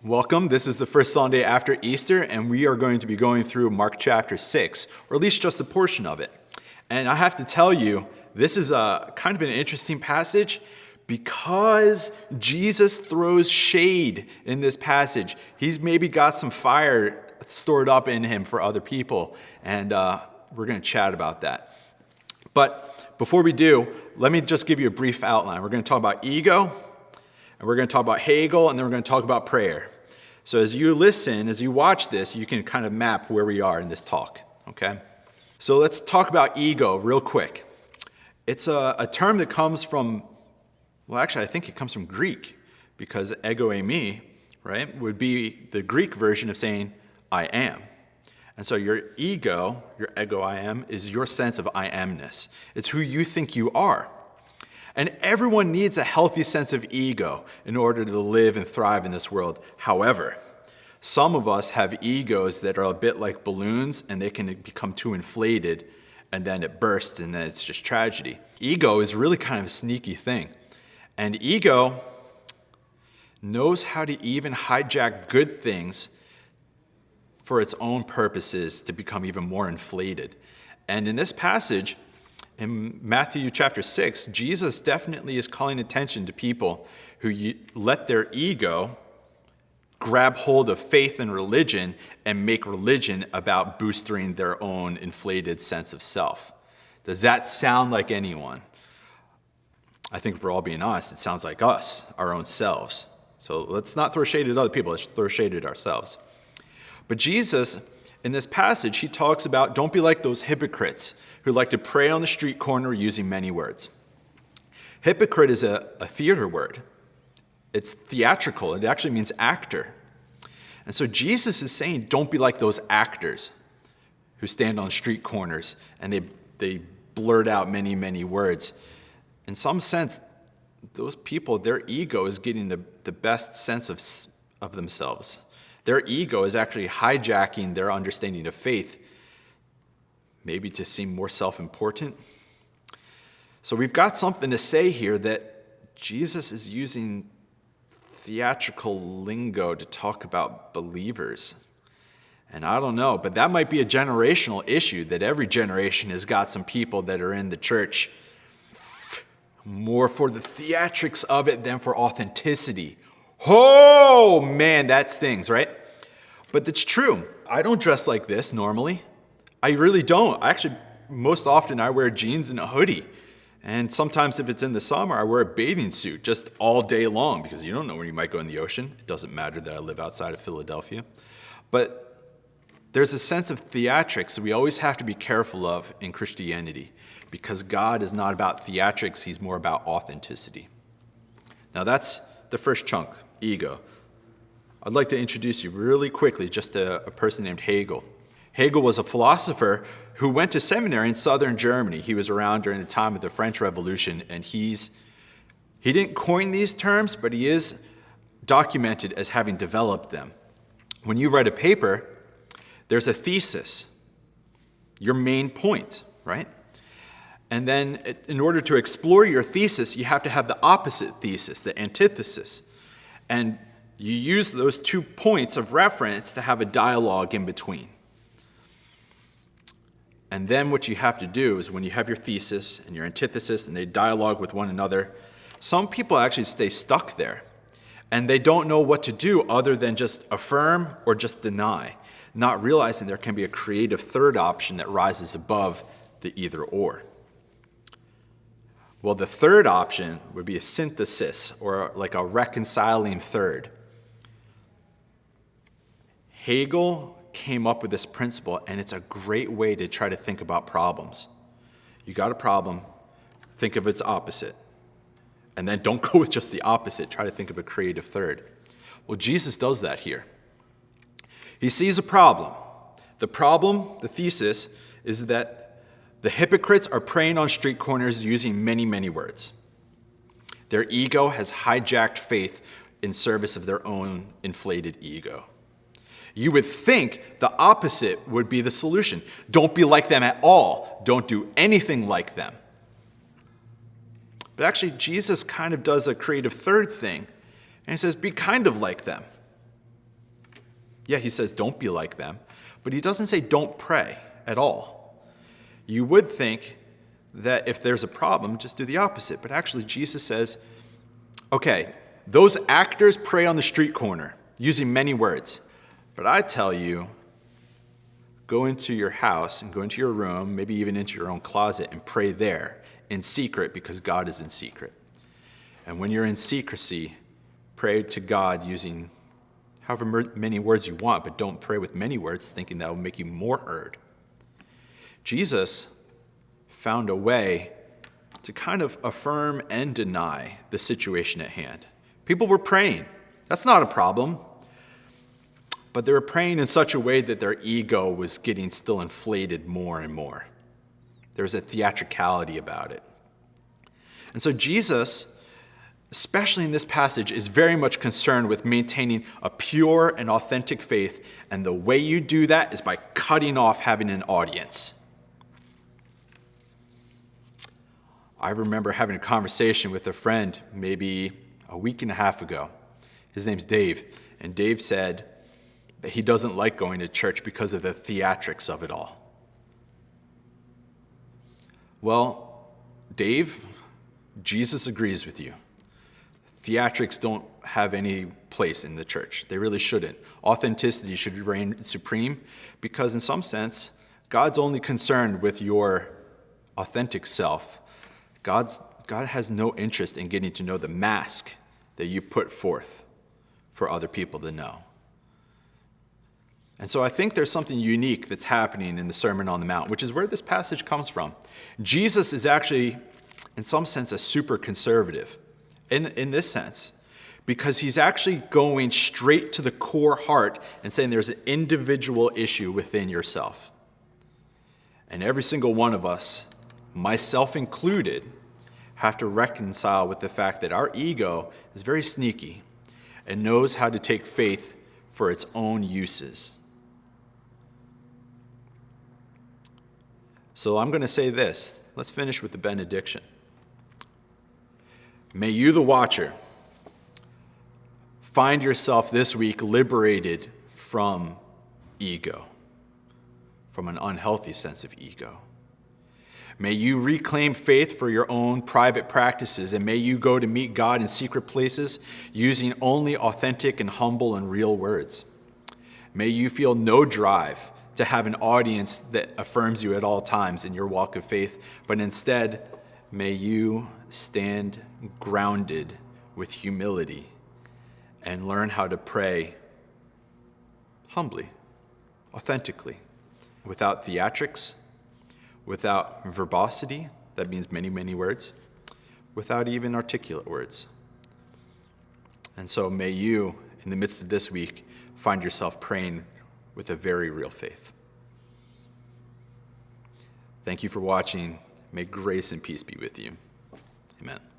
Welcome. This is the first Sunday after Easter, and we are going to be going through Mark chapter 6, or at least just a portion of it. And I have to tell you, this is a kind of an interesting passage because Jesus throws shade in this passage. He's maybe got some fire stored up in him for other people, and we're going to chat about that. But before we do, let me just give you a brief outline. We're going to talk about ego, and we're going to talk about Hegel, and then we're going to talk about prayer. So as you listen, as you watch this, you can kind of map where we are in this talk, okay? So let's talk about ego real quick. It's a term that comes from, well, actually, I think it comes from Greek, because ego eimi, right, would be the Greek version of saying, I am. And so your ego, your ego I am, is your sense of I amness. It's who you think you are. And everyone needs a healthy sense of ego in order to live and thrive in this world. However, some of us have egos that are a bit like balloons, and they can become too inflated, and then it bursts, and then it's just tragedy. Ego is really kind of a sneaky thing. And ego knows how to even hijack good things for its own purposes to become even more inflated. And in this passage, in Matthew chapter 6, Jesus definitely is calling attention to people who let their ego grab hold of faith and religion and make religion about boosting their own inflated sense of self. Does that sound like anyone? I think if we're all being honest, it sounds like us, our own selves. So let's not throw shade at other people, let's throw shade at ourselves. But Jesus, in this passage, he talks about don't be like those hypocrites who like to pray on the street corner using many words. Hypocrite is a theater word. It's theatrical. It actually means actor. And so Jesus is saying don't be like those actors who stand on street corners and they blurt out many, many words. In some sense, those people, their ego is getting the best sense of themselves. Their ego is actually hijacking their understanding of faith, maybe to seem more self-important. So we've got something to say here that Jesus is using theatrical lingo to talk about believers. And I don't know, but that might be a generational issue, that every generation has got some people that are in the church more for the theatrics of it than for authenticity. Oh, man, that stings, right? But it's true. I don't dress like this normally. I really don't. Actually, most often I wear jeans and a hoodie. And sometimes if it's in the summer, I wear a bathing suit just all day long because you don't know when you might go in the ocean. It doesn't matter that I live outside of Philadelphia. But there's a sense of theatrics that we always have to be careful of in Christianity because God is not about theatrics. He's more about authenticity. Now that's the first chunk, ego. I'd like to introduce you really quickly just to a person named Hegel. Hegel was a philosopher who went to seminary in southern Germany. He was around during the time of the French Revolution, and he didn't coin these terms, but he is documented as having developed them. When you write a paper, there's a thesis, your main point, right? And then in order to explore your thesis, you have to have the opposite thesis, the antithesis. And you use those 2 points of reference to have a dialogue in between. And then what you have to do is when you have your thesis and your antithesis and they dialogue with one another, some people actually stay stuck there. And they don't know what to do other than just affirm or just deny, not realizing there can be a creative third option that rises above the either or. Well, the third option would be a synthesis or like a reconciling third. Hegel came up with this principle, and it's a great way to try to think about problems. You got a problem, think of its opposite. And then don't go with just the opposite, try to think of a creative third. Well, Jesus does that here. He sees a problem. The problem, the thesis, is that the hypocrites are praying on street corners using many, many words. Their ego has hijacked faith in service of their own inflated ego. You would think the opposite would be the solution. Don't be like them at all. Don't do anything like them. But actually, Jesus kind of does a creative third thing, and he says, be kind of like them. Yeah, he says don't be like them, but he doesn't say don't pray at all. You would think that if there's a problem, just do the opposite. But actually, Jesus says, okay, those actors pray on the street corner using many words. But I tell you, go into your house and go into your room, maybe even into your own closet, and pray there in secret because God is in secret. And when you're in secrecy, pray to God using however many words you want, but don't pray with many words thinking that will make you more heard. Jesus found a way to kind of affirm and deny the situation at hand. People were praying. That's not a problem. But they were praying in such a way that their ego was getting still inflated more and more. There was a theatricality about it. And so Jesus, especially in this passage, is very much concerned with maintaining a pure and authentic faith. And the way you do that is by cutting off having an audience. I remember having a conversation with a friend maybe a week and a half ago. His name's Dave. And Dave said that he doesn't like going to church because of the theatrics of it all. Well, Dave, Jesus agrees with you. Theatrics don't have any place in the church. They really shouldn't. Authenticity should reign supreme because in some sense, God's only concerned with your authentic self. God has no interest in getting to know the mask that you put forth for other people to know. And so I think there's something unique that's happening in the Sermon on the Mount, which is where this passage comes from. Jesus is actually, in some sense, a super conservative in this sense, because he's actually going straight to the core heart and saying there's an individual issue within yourself. And every single one of us, myself included, have to reconcile with the fact that our ego is very sneaky and knows how to take faith for its own uses. So I'm going to say this. Let's finish with the benediction. May you, the watcher, find yourself this week liberated from ego, from an unhealthy sense of ego. May you reclaim faith for your own private practices, and may you go to meet God in secret places using only authentic and humble and real words. May you feel no drive to have an audience that affirms you at all times in your walk of faith, but instead, may you stand grounded with humility and learn how to pray humbly, authentically, without theatrics, without verbosity, that means many, many words, without even articulate words. And so may you, in the midst of this week, find yourself praying with a very real faith. Thank you for watching. May grace and peace be with you. Amen.